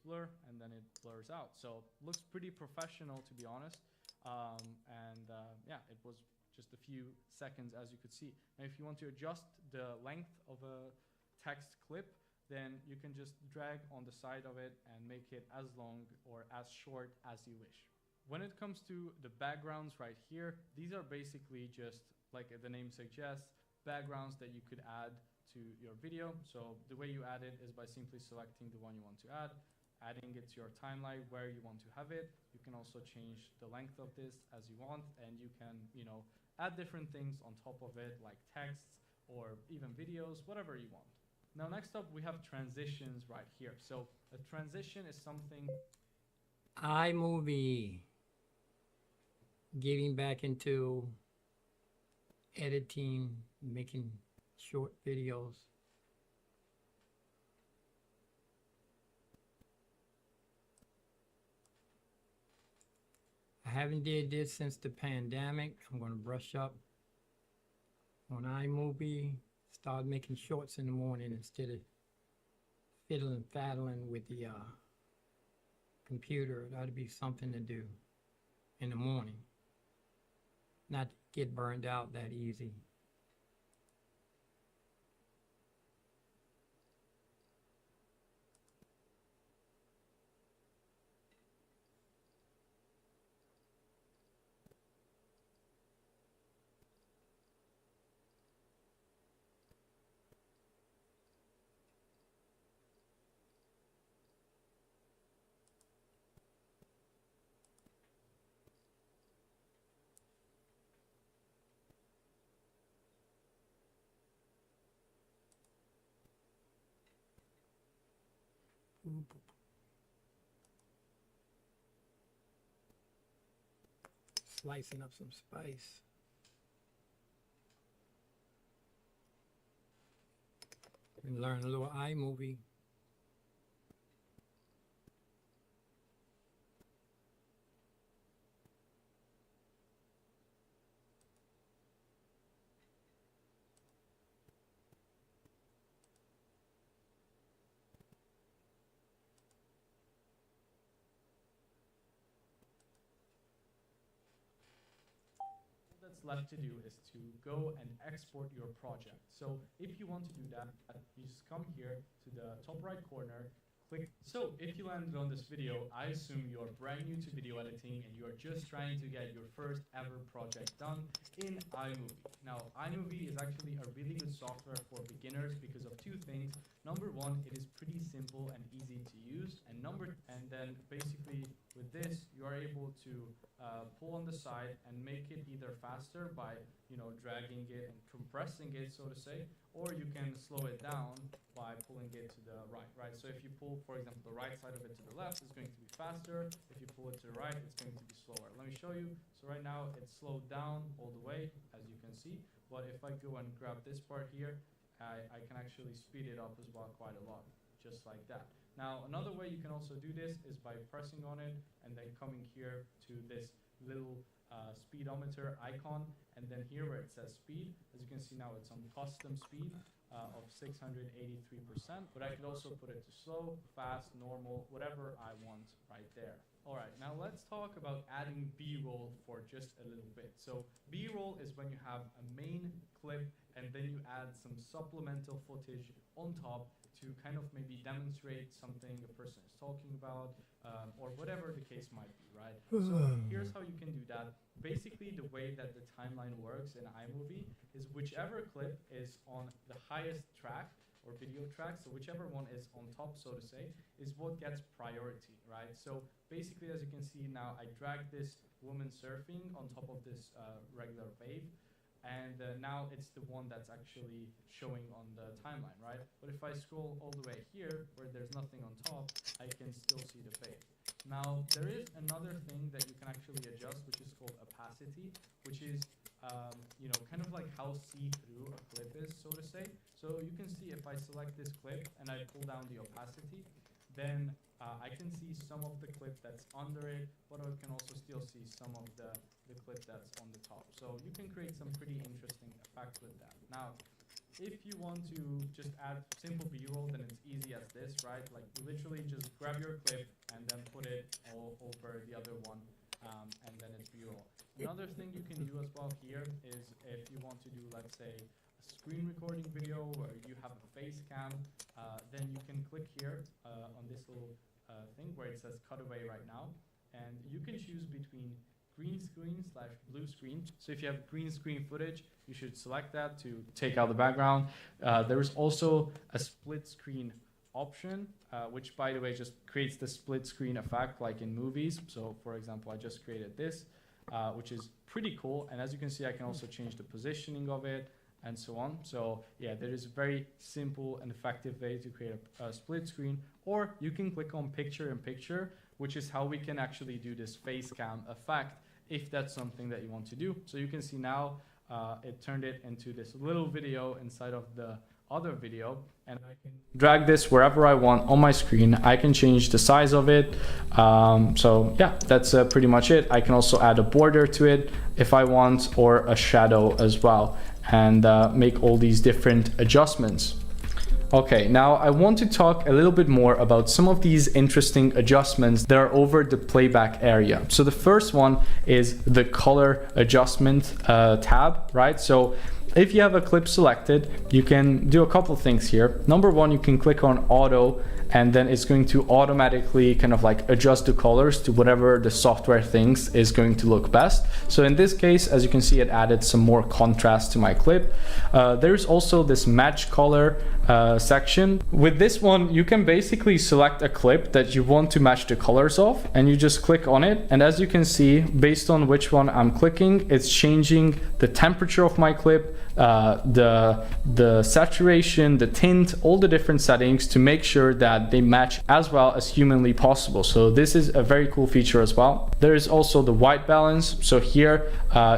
blur, and then it blurs out. So looks pretty professional, to be honest. Yeah, it was just a few seconds, as you could see. Now, if you want to adjust the length of a text clip, then you can just drag on the side of it and make it as long or as short as you wish. When it comes to the backgrounds right here, these are basically just, like the name suggests, backgrounds that you could add to your video. So the way you add it is by simply selecting the one you want to add, adding it to your timeline where you want to have it. You can also change the length of this as you want, and you can, add different things on top of it, like texts or even videos, whatever you want. Now, next up, we have transitions right here. So a transition is something... iMovie. Getting back into editing, making short videos. I haven't did this since the pandemic. I'm going to brush up on iMovie, start making shorts in the morning instead of fiddling, faddling with the computer. That'd be something to do in the morning. Not get burned out that easy. Slicing up some spice. And learn a little iMovie. That's left to do is to go and export your project. So if you want to do that, you just come here to the top right corner, click. So if you landed on this video, I assume you're brand new to video editing and you are just trying to get your first ever project done in iMovie. Now, iMovie is actually a really good software for beginners because of two things. Number one, it is pretty simple and easy to use. And then basically with this, you are able to pull on the side and make it either faster by, dragging it and compressing it, so to say, or you can slow it down by pulling it to the right? So if you pull, for example, the right side of it to the left, it's going to be faster. If you pull it to the right, it's going to be slower. Let me show you. So right now, it's slowed down all the way, as you can see. But if I go and grab this part here, I can actually speed it up as well quite a lot, just like that. Now, another way you can also do this is by pressing on it and then coming here to this little speedometer icon, and then here where it says speed, as you can see now it's on custom speed of 683%, but I could also put it to slow, fast, normal, whatever I want right there. All right, now let's talk about adding B-roll for just a little bit. So B-roll is when you have a main clip and then you add some supplemental footage on top to kind of maybe demonstrate something a person is talking about, or whatever the case might be, right? So here's how you can do that. Basically, the way that the timeline works in iMovie is whichever clip is on the highest track or video track, so whichever one is on top, so to say, is what gets priority, right? So basically, as you can see now, I dragged this woman surfing on top of this regular wave, and now it's the one that's actually showing on the timeline, right? But if I scroll all the way here, where there's nothing on top, I can still see the wave. Now, there is another thing that you can actually adjust, which is called opacity, which is, kind of like how see-through a clip is, so to say. So you can see if I select this clip and I pull down the opacity, then I can see some of the clip that's under it, but I can also still see some of the clip that's on the top. So you can create some pretty interesting effects with that. Now, If you want to just add simple B-roll, then it's easy as this, right? Like literally just grab your clip and then put it all over the other one, and then it's B-roll. Another thing you can do as well here is if you want to do, let's say, a screen recording video where you have a face cam, then you can click here on this little thing where it says cutaway right now, and you can choose between green screen / blue screen. So if you have green screen footage, you should select that to take out the background. There is also a split screen option, which by the way just creates the split screen effect like in movies. So for example, I just created this, which is pretty cool. And as you can see, I can also change the positioning of it and so on. So yeah, there is a very simple and effective way to create a split screen. Or you can click on picture in picture, which is how we can actually do this face cam effect if that's something that you want to do. So you can see now it turned it into this little video inside of the other video, and I can drag this wherever I want on my screen. I can change the size of it. So yeah, that's pretty much it. I can also add a border to it if I want, or a shadow as well, and make all these different adjustments. Okay, now I want to talk a little bit more about some of these interesting adjustments that are over the playback area. So the first one is the color adjustment tab, right? So if you have a clip selected, you can do a couple things here. Number one, you can click on auto, and then it's going to automatically kind of like adjust the colors to whatever the software thinks is going to look best. So in this case, as you can see, it added some more contrast to my clip. There's also this match color section. With this one, you can basically select a clip that you want to match the colors of, and you just click on it. And as you can see, based on which one I'm clicking, it's changing the temperature of my clip, the saturation, the tint, all the different settings to make sure that they match as well as humanly possible. So this is a very cool feature as well. There is also the white balance. So here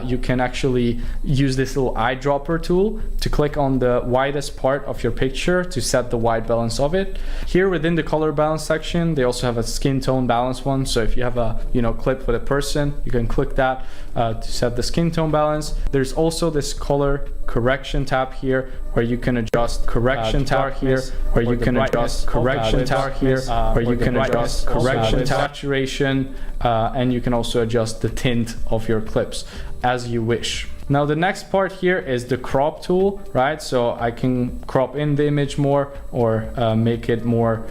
you can actually use this little eyedropper tool to click on the widest part of your picture to set the white balance of it. Here within the color balance section, they also have a skin tone balance one. So if you have a clip with a person, you can click that to set the skin tone balance. There's also this color correction tab here where you can adjust correction tab here, where you can adjust correction tab here, where you can adjust correction saturation, and you can also adjust the tint of your clips as you wish. Now the next part here is the crop tool, right? So I can crop in the image more, or make it more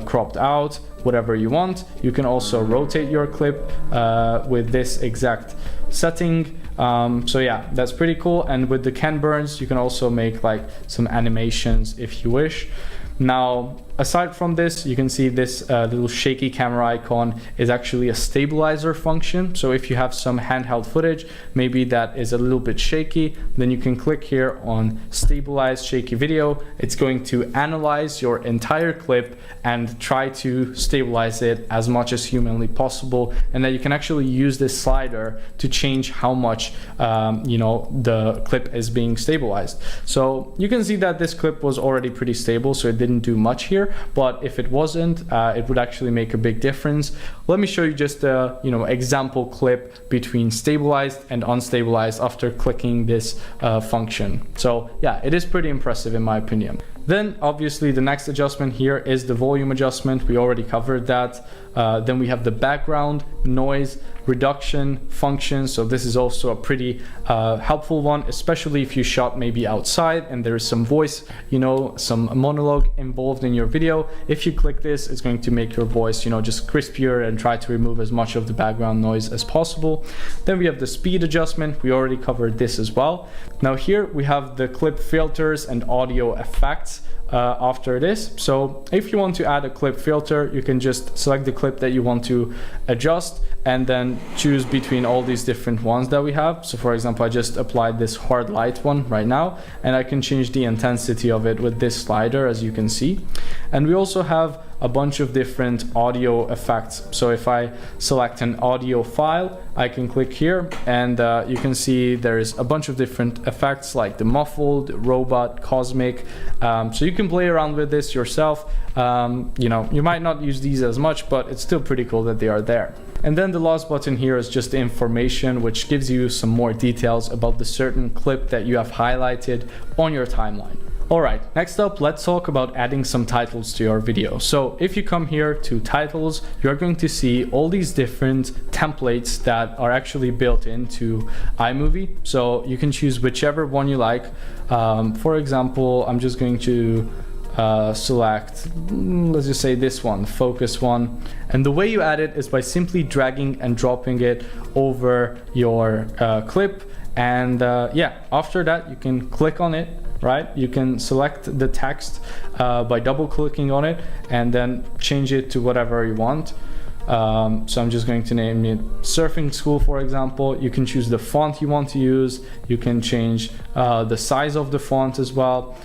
cropped out, whatever you want. You can also rotate your clip with this exact setting. So yeah, that's pretty cool. And with the Ken Burns, you can also make like some animations if you wish. Now, aside from this, you can see this little shaky camera icon is actually a stabilizer function. So if you have some handheld footage, maybe that is a little bit shaky, then you can click here on stabilize shaky video. It's going to analyze your entire clip and try to stabilize it as much as humanly possible. And then you can actually use this slider to change how much the clip is being stabilized. So you can see that this clip was already pretty stable, so it didn't do much here. But if it wasn't, it would actually make a big difference. Let me show you just a example clip between stabilized and unstabilized after clicking this function. So yeah, it is pretty impressive in my opinion. Then obviously the next adjustment here is the volume adjustment. We already covered that. Then we have the background noise reduction function. So this is also a pretty helpful one, especially if you shot maybe outside and there is some voice, some monologue involved in your video. If you click this, it's going to make your voice, just crispier and try to remove as much of the background noise as possible. Then we have the speed adjustment. We already covered this as well. Now here we have the clip filters and audio effects. After this, so if you want to add a clip filter, you can just select the clip that you want to adjust and then choose between all these different ones that we have. So for example, I just applied this hard light one right now, and I can change the intensity of it with this slider, as you can see. And we also have a bunch of different audio effects. So if I select an audio file, I can click here, and you can see there's a bunch of different effects like the muffled, robot, cosmic. So you can play around with this yourself. You might not use these as much, but it's still pretty cool that they are there. And then the last button here is just the information, which gives you some more details about the certain clip that you have highlighted on your timeline. Alright, next up, let's talk about adding some titles to your video. So if you come here to titles, you're going to see all these different templates that are actually built into iMovie. So you can choose whichever one you like. For example, I'm just going to select, let's just say this one, focus one. And the way you add it is by simply dragging and dropping it over your clip. And yeah, after that, you can click on it. Right, you can select the text by double clicking on it and then change it to whatever you want. So I'm just going to name it surfing school, for example. You can choose the font you want to use. You can change the size of the font as well.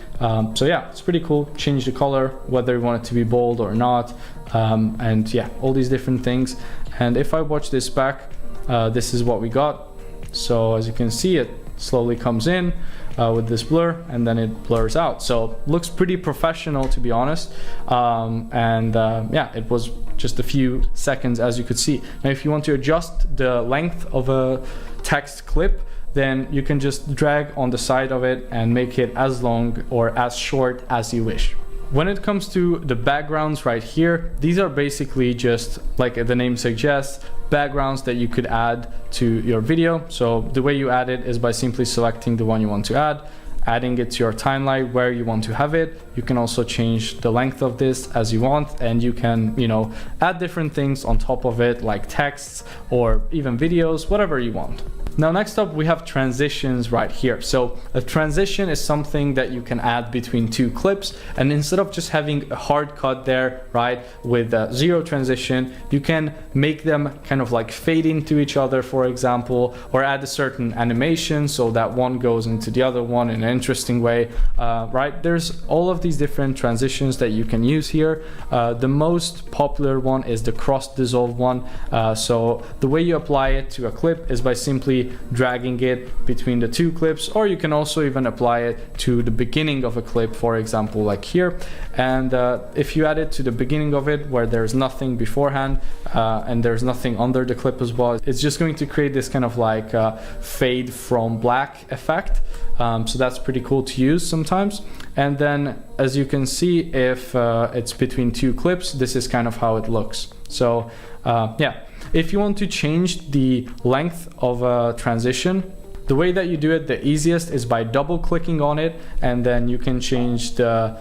So yeah, it's pretty cool. Change the color, whether you want it to be bold or not. And yeah, all these different things. And if I watch this back, this is what we got. So as you can see, it slowly comes in with this blur and then it blurs out. So looks pretty professional, to be honest. Yeah, it was just a few seconds, as you could see. Now if you want to adjust the length of a text clip, then you can just drag on the side of it and make it as long or as short as you wish. When it comes to the backgrounds right here, these are basically just, like the name suggests, backgrounds that you could add to your video. So the way you add it is by simply selecting the one you want to add, adding it to your timeline where you want to have it. You can also change the length of this as you want, and you can, you know, add different things on top of it, like texts or even videos, whatever you want. Now next up, we have transitions right here. So a transition is something that you can add between two clips, and instead of just having a hard cut there, right, with zero transition, you can make them kind of like fade into each other, for example, or add a certain animation so that one goes into the other one in an interesting way, right? There's all of these different transitions that you can use here. The most popular one is the cross dissolve one. So the way you apply it to a clip is by simply dragging it between the two clips, or you can also even apply it to the beginning of a clip, for example, like here. And if you add it to the beginning of it where there's nothing beforehand and there's nothing under the clip as well, it's just going to create this kind of like fade from black effect. So that's pretty cool to use sometimes. And then as you can see, if it's between two clips, this is kind of how it looks. So yeah, if you want to change the length of a transition, the way that you do it, the easiest is by double clicking on it, and then you can change the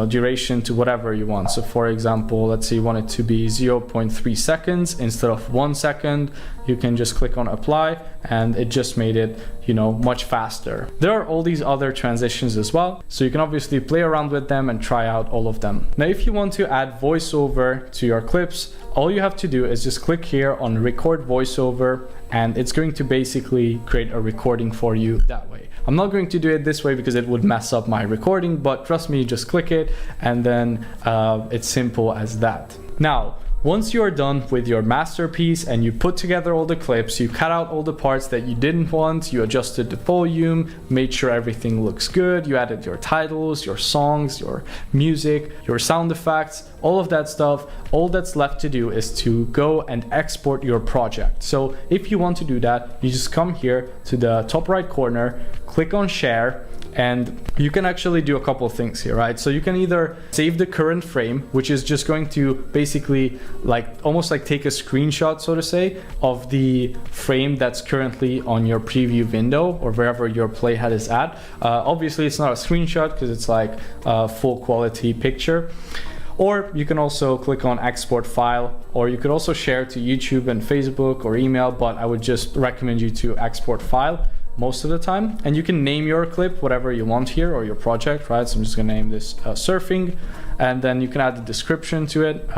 duration to whatever you want. So for example, let's say you want it to be 0.3 seconds instead of 1 second. You can just click on apply and it just made it much faster. There are all these other transitions as well, so you can obviously play around with them and try out all of them. Now if you want to add voiceover to your clips, all you have to do is just click here on record voiceover, and it's going to basically create a recording for you that way. I'm not going to do it this way because it would mess up my recording, but trust me, just click it and then it's simple as that. Now, once you are done with your masterpiece and you put together all the clips, you cut out all the parts that you didn't want, you adjusted the volume, made sure everything looks good, you added your titles, your songs, your music, your sound effects, all of that stuff, all that's left to do is to go and export your project. So if you want to do that, you just come here to the top right corner, click on share, and you can actually do a couple of things here, right? So you can either save the current frame, which is just going to basically almost like take a screenshot, so to say, of the frame that's currently on your preview window or wherever your playhead is at. Obviously it's not a screenshot because it's like a full quality picture. Or you can also click on export file, or you could also share to YouTube and Facebook or email, but I would just recommend you to export file most of the time. And you can name your clip whatever you want here, or your project, right? So I'm just gonna name this surfing, and then you can add the description to it,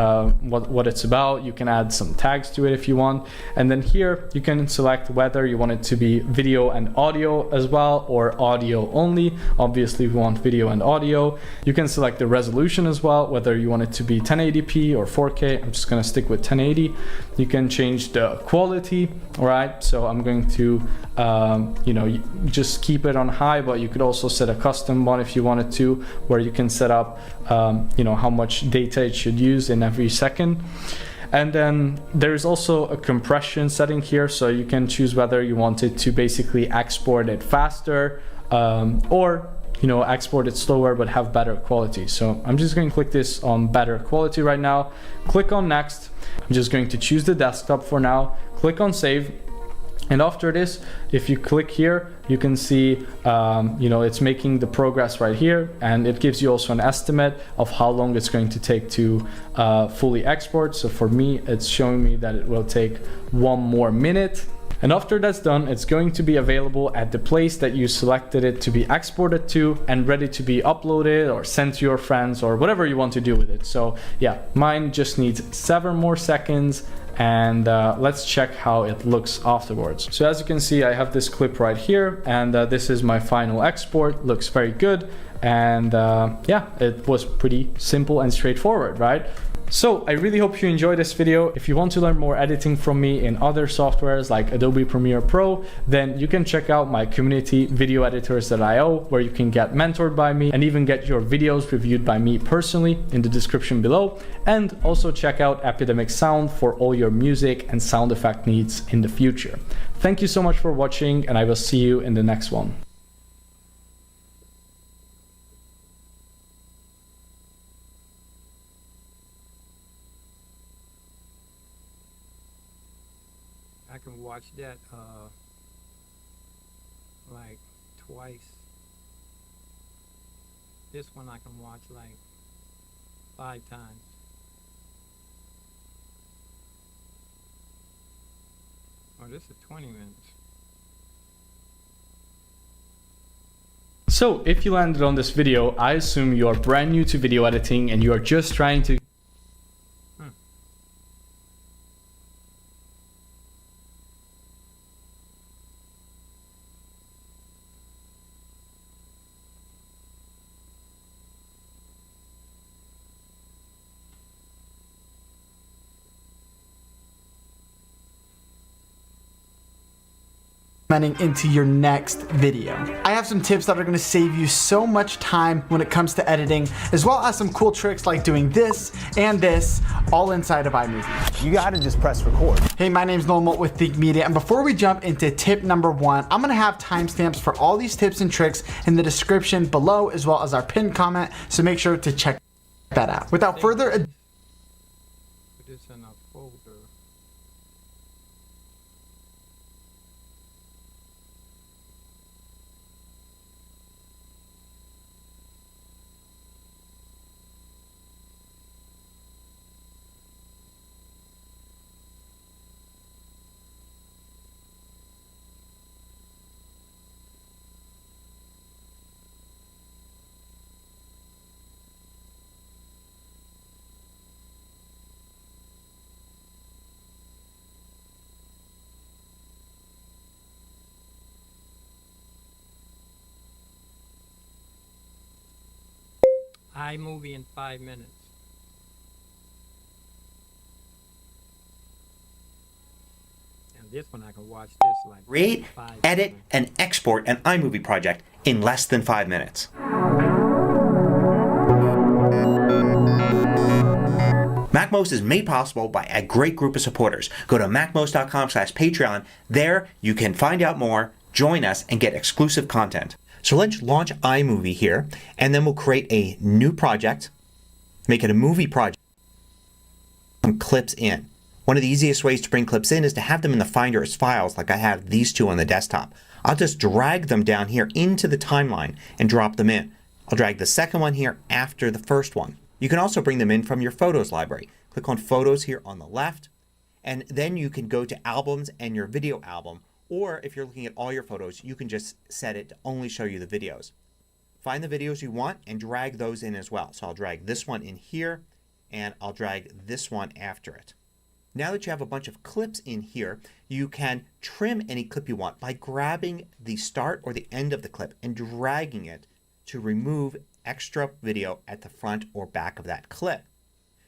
what it's about. You can add some tags to it if you want, and then here you can select whether you want it to be video and audio as well, or audio only. Obviously we want video and audio. You can select the resolution as well, whether you want it to be 1080p or 4K. I'm just gonna stick with 1080. You can change the quality, all right? So I'm going to just keep it on high, but you could also set a custom one if you wanted to, where you can set up how much data it should use in every second. And then there's also a compression setting here, so you can choose whether you want it to basically export it faster or export it slower but have better quality. So I'm just going to click this on better quality right now. Click on next. I'm just going to choose the desktop for now. Click on save. And after this, if you click here, you can see, it's making the progress right here, and it gives you also an estimate of how long it's going to take to fully export. So for me, it's showing me that it will take 1 more minute. And after that's done, it's going to be available at the place that you selected it to be exported to and ready to be uploaded or sent to your friends or whatever you want to do with it. So yeah, mine just needs 7 more seconds. And let's check how it looks afterwards. So as you can see, I have this clip right here, and this is my final export. Looks very good, and yeah, it was pretty simple and straightforward, right? So I really hope you enjoyed this video. If you want to learn more editing from me in other softwares like Adobe Premiere Pro, then you can check out my community videoeditors.io, where you can get mentored by me and even get your videos reviewed by me personally in the description below. And also check out Epidemic Sound for all your music and sound effect needs in the future. Thank you so much for watching, and I will see you in the next one. I can watch that like twice. This one I can watch like 5 times. Oh, this is 20 minutes. So if you landed on this video, I assume you are brand new to video editing and you are just trying to into your next video. I have some tips that are going to save you so much time when it comes to editing, as well as some cool tricks like doing this and this all inside of iMovie. You gotta just press record. Hey, my name's Noel with Think Media, and before we jump into tip number 1, I'm gonna have timestamps for all these tips and tricks in the description below, as well as our pinned comment, so make sure to check that out. Without further ado, Put this in a folder. iMovie in 5 minutes. And this one I can watch this like Create, 5 edit, times. and export an iMovie project in less than 5 minutes. MacMost is made possible by a great group of supporters. Go to macmost.com/Patreon. There you can find out more, join us, and get exclusive content. So let's launch iMovie here, and then we'll create a new project, make it a movie project, some clips in. One of the easiest ways to bring clips in is to have them in the Finder as files, like I have these 2 on the desktop. I'll just drag them down here into the timeline and drop them in. I'll drag the second one here after the first one. You can also bring them in from your Photos library. Click on Photos here on the left, and then you can go to Albums and your video album. Or if you're looking at all your photos, you can just set it to only show you the videos. Find the videos you want and drag those in as well. So I'll drag this one in here, and I'll drag this one after it. Now that you have a bunch of clips in here, you can trim any clip you want by grabbing the start or the end of the clip and dragging it to remove extra video at the front or back of that clip.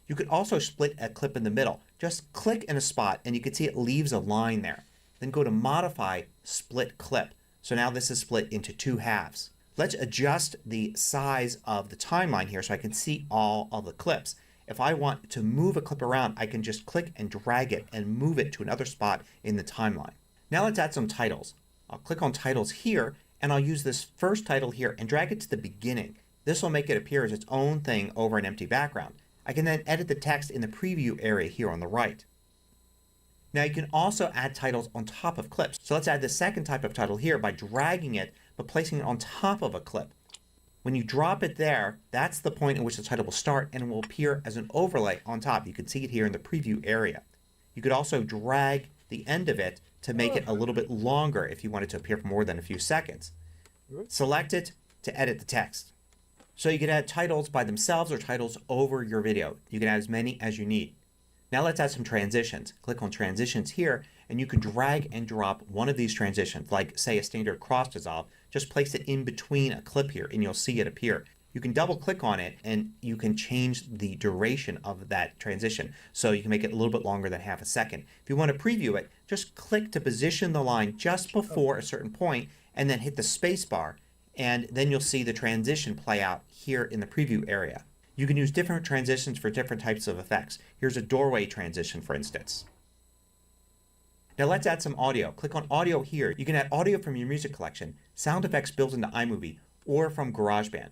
You could also split a clip in the middle. Just click in a spot and you can see it leaves a line there. Then go to Modify Split Clip. So now this is split into 2 halves. Let's adjust the size of the timeline here so I can see all of the clips. If I want to move a clip around, I can just click and drag it and move it to another spot in the timeline. Now let's add some titles. I'll click on Titles here, and I'll use this first title here and drag it to the beginning. This will make it appear as its own thing over an empty background. I can then edit the text in the preview area here on the right. Now you can also add titles on top of clips. So let's add the second type of title here by dragging it but placing it on top of a clip. When you drop it there, that's the point in which the title will start and it will appear as an overlay on top. You can see it here in the preview area. You could also drag the end of it to make it a little bit longer if you want it to appear for more than a few seconds. Select it to edit the text. So you can add titles by themselves or titles over your video. You can add as many as you need. Now let's add some transitions. Click on transitions here and you can drag and drop one of these transitions, like say a standard cross dissolve. Just place it in between a clip here and you'll see it appear. You can double click on it and you can change the duration of that transition. So you can make it a little bit longer than half a second. If you want to preview it, just click to position the line just before a certain point and then hit the space bar, and then you'll see the transition play out here in the preview area. You can use different transitions for different types of effects. Here's a doorway transition, for instance. Now let's add some audio. Click on audio here. You can add audio from your music collection, sound effects built into iMovie, or from GarageBand.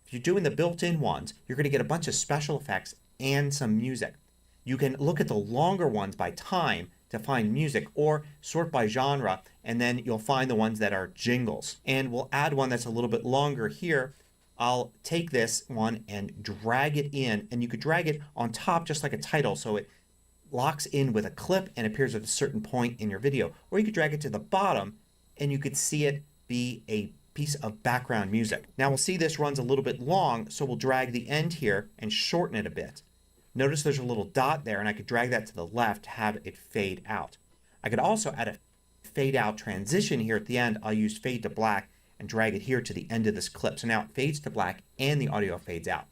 If you're doing the built-in ones, you're going to get a bunch of special effects and some music. You can look at the longer ones by time to find music, or sort by genre, and then you'll find the ones that are jingles. And we'll add one that's a little bit longer here. I'll take this one and drag it in, and you could drag it on top just like a title so it locks in with a clip and appears at a certain point in your video. Or you could drag it to the bottom and you could see it be a piece of background music. Now we'll see this runs a little bit long, so we'll drag the end here and shorten it a bit. Notice there's a little dot there and I could drag that to the left to have it fade out. I could also add a fade out transition here at the end. I'll use fade to black and drag it here to the end of this clip. So now it fades to black and the audio fades out.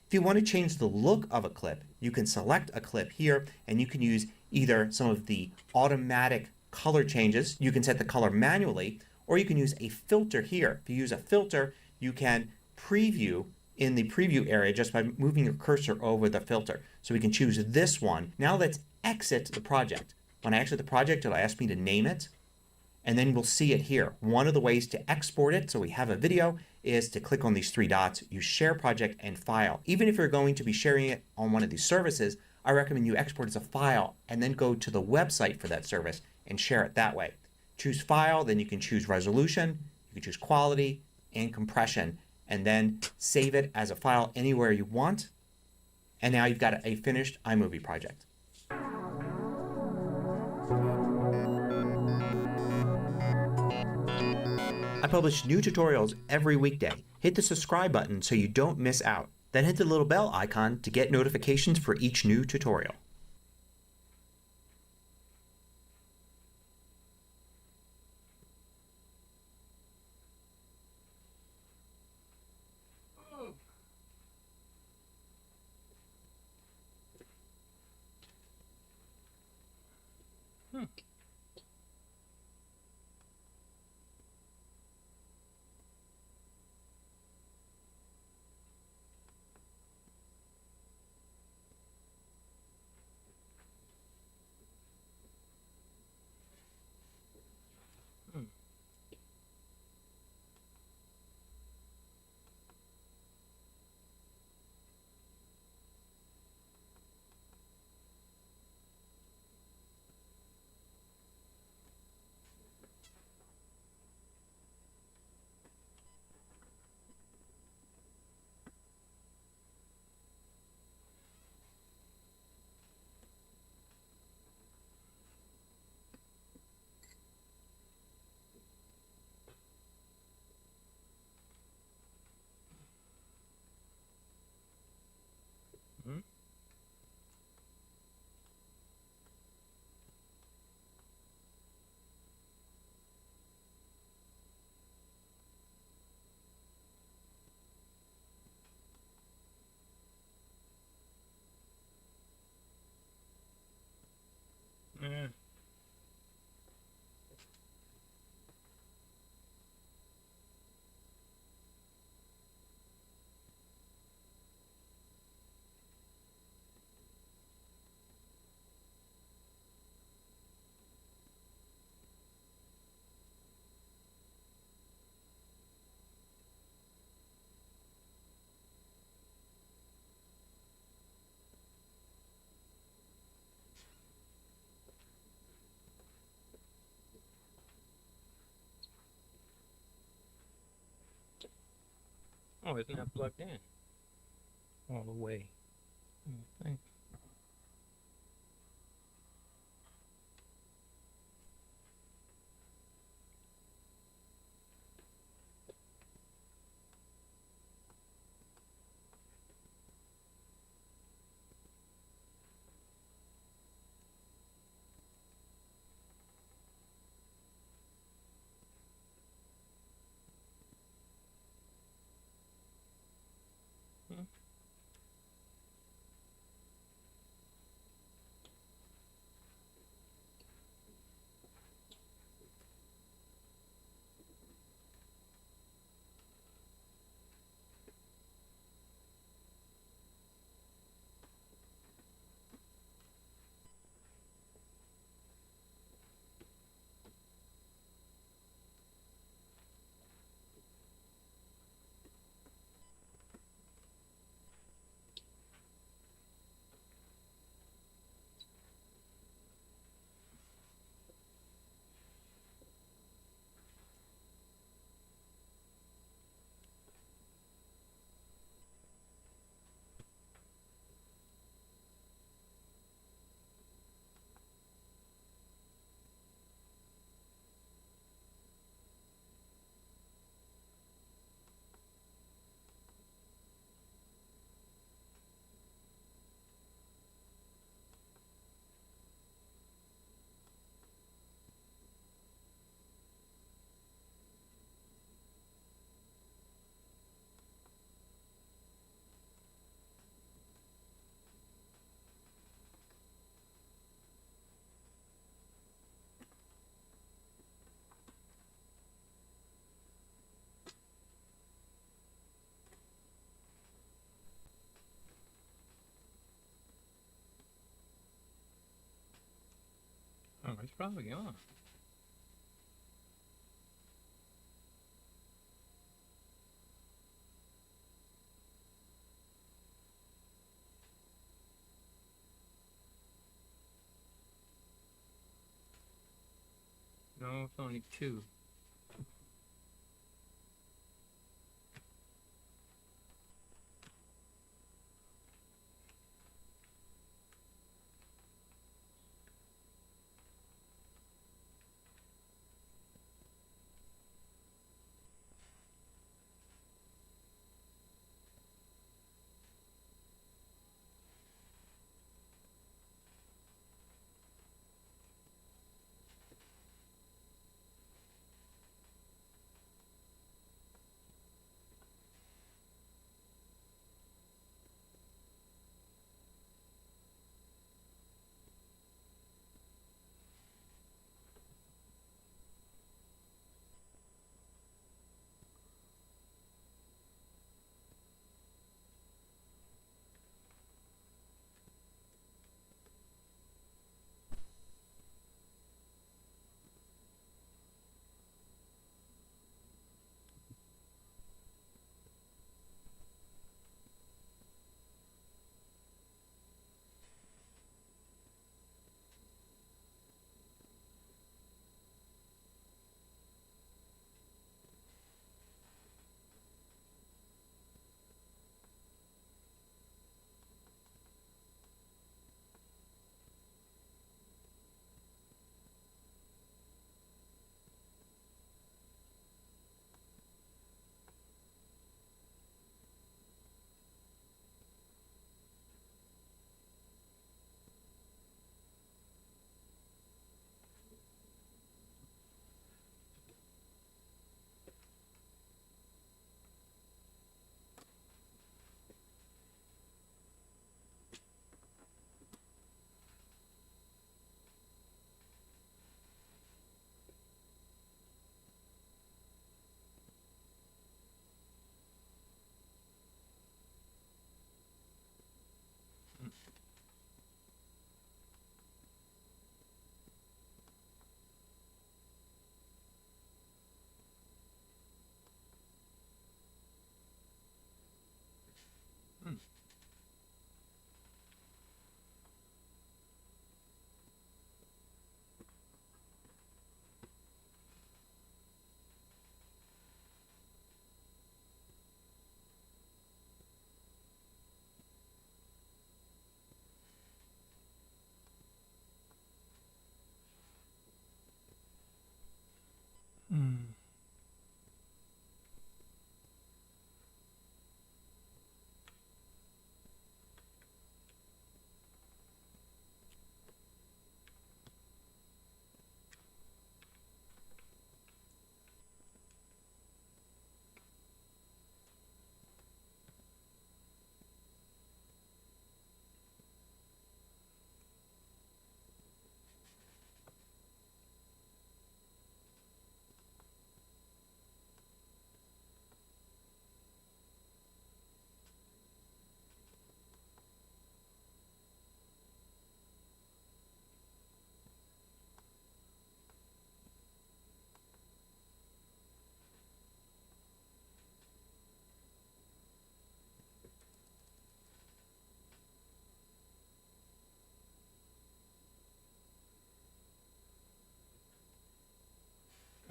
If you want to change the look of a clip, you can select a clip here and you can use either some of the automatic color changes. You can set the color manually, or you can use a filter here. If you use a filter, you can preview in the preview area just by moving your cursor over the filter. So we can choose this one. Now let's exit the project. When I exit the project, it'll ask me to name it, and then we'll see it here. One of the ways to export it so we have a video is to click on these three dots, use Share Project and File. Even if you're going to be sharing it on one of these services, I recommend you export as a file and then go to the website for that service and share it that way. Choose File, then you can choose Resolution, you can choose Quality and Compression, and then save it as a file anywhere you want. And now you've got a finished iMovie project. I publish new tutorials every weekday. Hit the subscribe button so you don't miss out. Then hit the little bell icon to get notifications for each new tutorial. Oh, it's not plugged in all the way. I think. Oh, it's probably on. No, it's only 2.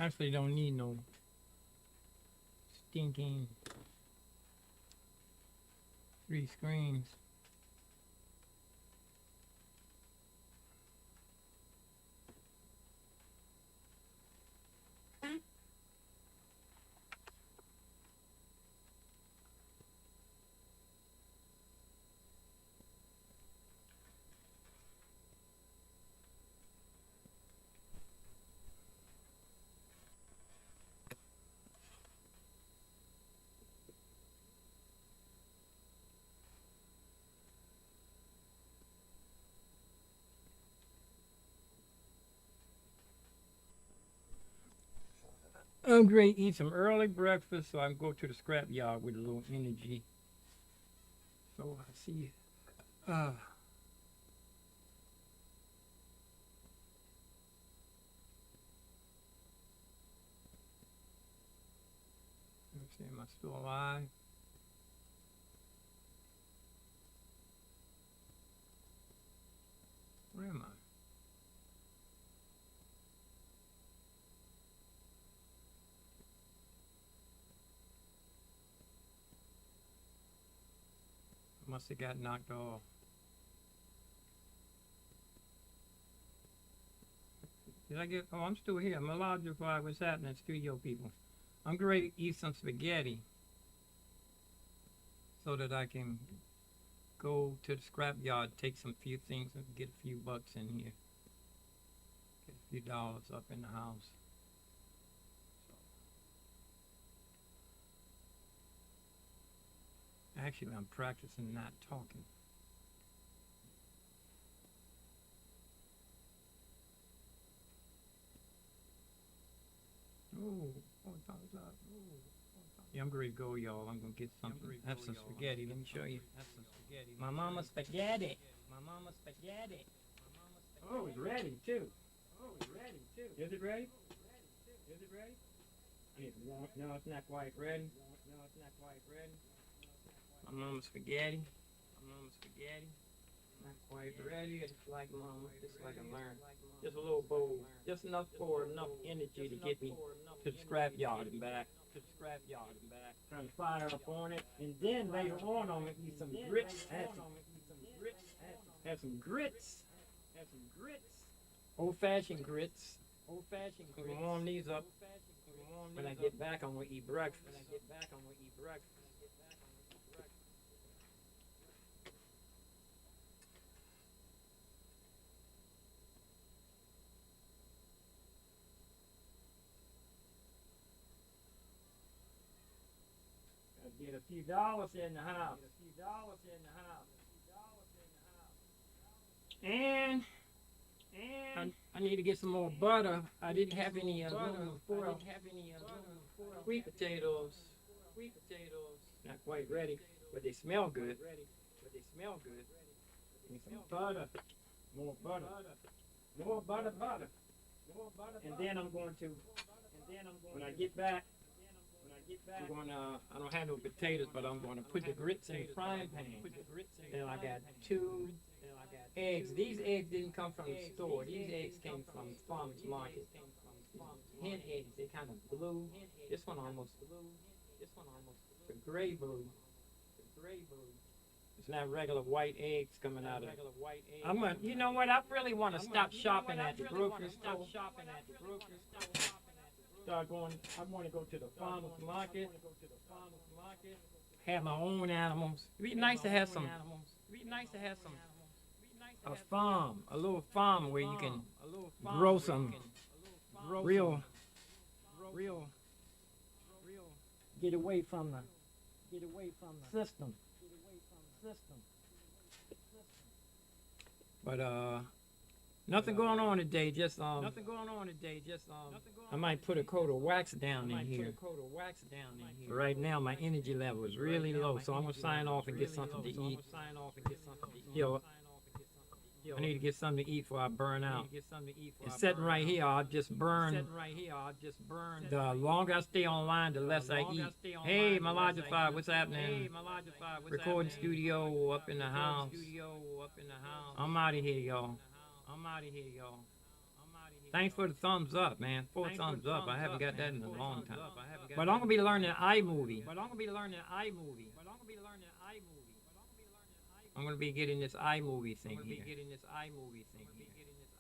Actually, don't need no stinking 3 screens. I'm going to eat some early breakfast so I can go to the scrap yard with a little energy. So I see. Let's see, am I still alive? Where am I? Must have got knocked off. Did I get? Oh, I'm still here. I'm allowed to fly. What's happening, studio people? I'm ready to eat some spaghetti so that I can go to the scrap yard, take some few things, and get a few bucks in here. Get a few dollars up in the house. Actually, I'm practicing not talking. Yeah, I'm ready to go, y'all. I'm gonna get something. Have some spaghetti. Let me show you. Have some spaghetti. My mama's spaghetti. My mama's spaghetti. Oh, it's ready too. Oh, it's ready too. Is it ready? Is it ready? No, it's not quite ready. No, it's not quite ready. My mama's spaghetti. My mama's spaghetti. Not quite ready. It's like mama. Just like I learned. Just a little bowl. Just enough for enough energy to get me to the scrap yard and back. To the scrap yard and back. Turn the fire up on it. And then later on, I'm gonna eat some grits. Have some grits. Have some grits. Old-fashioned grits. Old-fashioned grits. I'm gonna warm these up. When I get back, I'm gonna eat breakfast. When I get back, I'm gonna eat breakfast. Get a few dollars in the house. And I need to get some more butter. I didn't have any aluminum foil. Sweet potatoes. Not quite ready, but they smell good. Need some butter. More butter. More butter. And then I'm going to, when I get back, I'm gonna, I don't have no potatoes, but I'm gonna put the grits in the frying pan. And I got 2 eggs. These eggs didn't come from the store. These eggs came from the farmer's market. Hen eggs, they kind of blue. This one almost it's a gray blue. It's not regular white eggs coming out of it. I'm gonna, you know what? I really want to stop shopping at the grocery store. Start going. I want to go to the farmer's market. Have my own animals. It'd be nice to have some. A farm, a little farm where you can grow some real. Get away from the system. But nothing going on today. Just I might put a coat of wax down in here. Right now, my energy level is really low, so I'm gonna sign off and get something to eat. Yo, I need to get something to eat before I burn out. It's sitting right here. I'll just burn. The longer I stay online, the less I eat. Hey, Malajify, what's happening? Recording studio up in the house. I'm out of here, y'all. Thanks for the thumbs up, man. 4 thumbs up. I haven't got that in a long time. But I'm gonna be learning iMovie. I'm gonna be getting this iMovie thing here.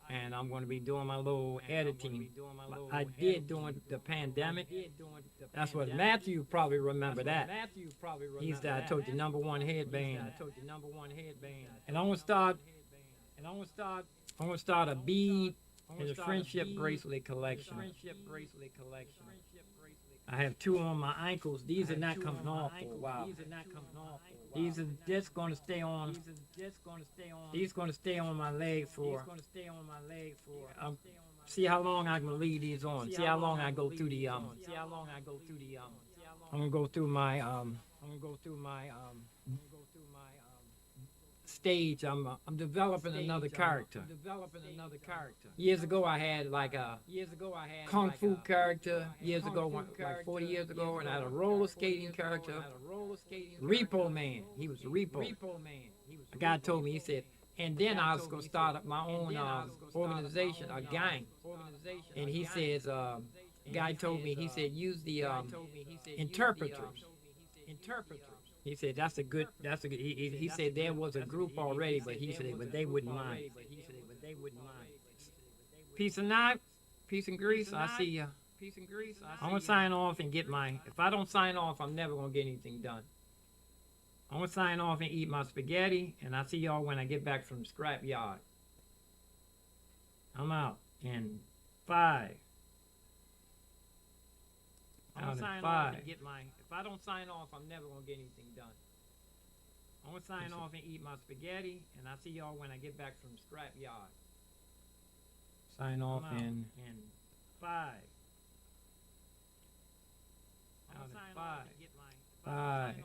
And I'm gonna be doing my little editing like I did during the pandemic. That's what Matthew probably remember that. He's that I told you #1 headband. And I'm gonna start a bead and a friendship bracelet collection. I have 2 on my ankles. These are not coming off for a while. These are just gonna stay on. These gonna stay on my legs for. See how long I can leave these on. See how long I go through the I'm gonna go through my stage. I'm developing another character. Years ago I had like a kung fu character. Years ago, like 40 years ago, and I had a roller skating character. Repo Man. He was a repo. A guy told me, he said, and then I was gonna start up my own organization, a gang. And he says, guy told me, he said, use the interpreters. He said he said there was a group already, but he said, but they wouldn't mind. Peace and night, peace and grease. I see ya. I'm gonna sign off and get my. If I don't sign off, I'm never gonna get anything done. I'm gonna sign off and eat my spaghetti, and I'll see y'all when I get back from the scrap yard. I'm out in 5. Out in 5. If I don't sign off, I'm never gonna get anything done. I'm gonna sign off and eat my spaghetti, and I'll see y'all when I get back from the scrap yard. Sign off in 5. Out in 5. 5.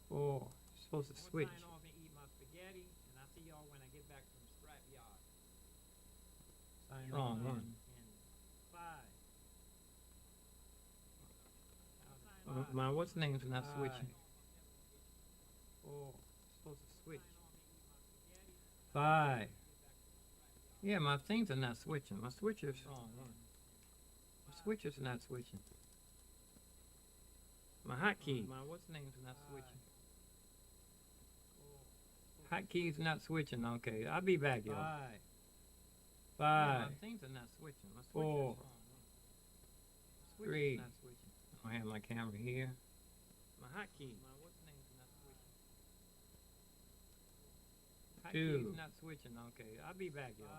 4. Supposed to switch. Sign off and eat my spaghetti, and I'll see y'all when I get back from the scrap yard. Sign off in 5. My what's the name's not switching. 4. Supposed to switch. 5. Yeah, my things are not switching. My switchers are not switching. My hotkey. My what's the name's not switching. Hotkeys not switching. Okay, I'll be back, y'all. 5. My things are not switching. My 4. 3. I have my camera here. My hotkey. My what's the name's not switching. Hotkeys not switching. Okay, I'll be back, y'all.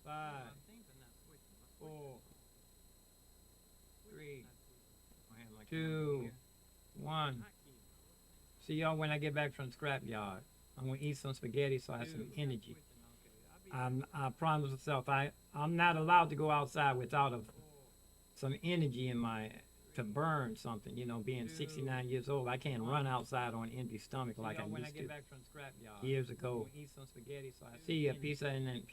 5. 4. 3. 2. 1. See y'all when I get back from the scrap yard. I'm gonna eat some spaghetti so I have some energy. I promise myself I'm not allowed to go outside without some energy in to burn something. You know, being 69 years old, I can't run outside on an empty stomach like I used to years ago. See ya, peace in.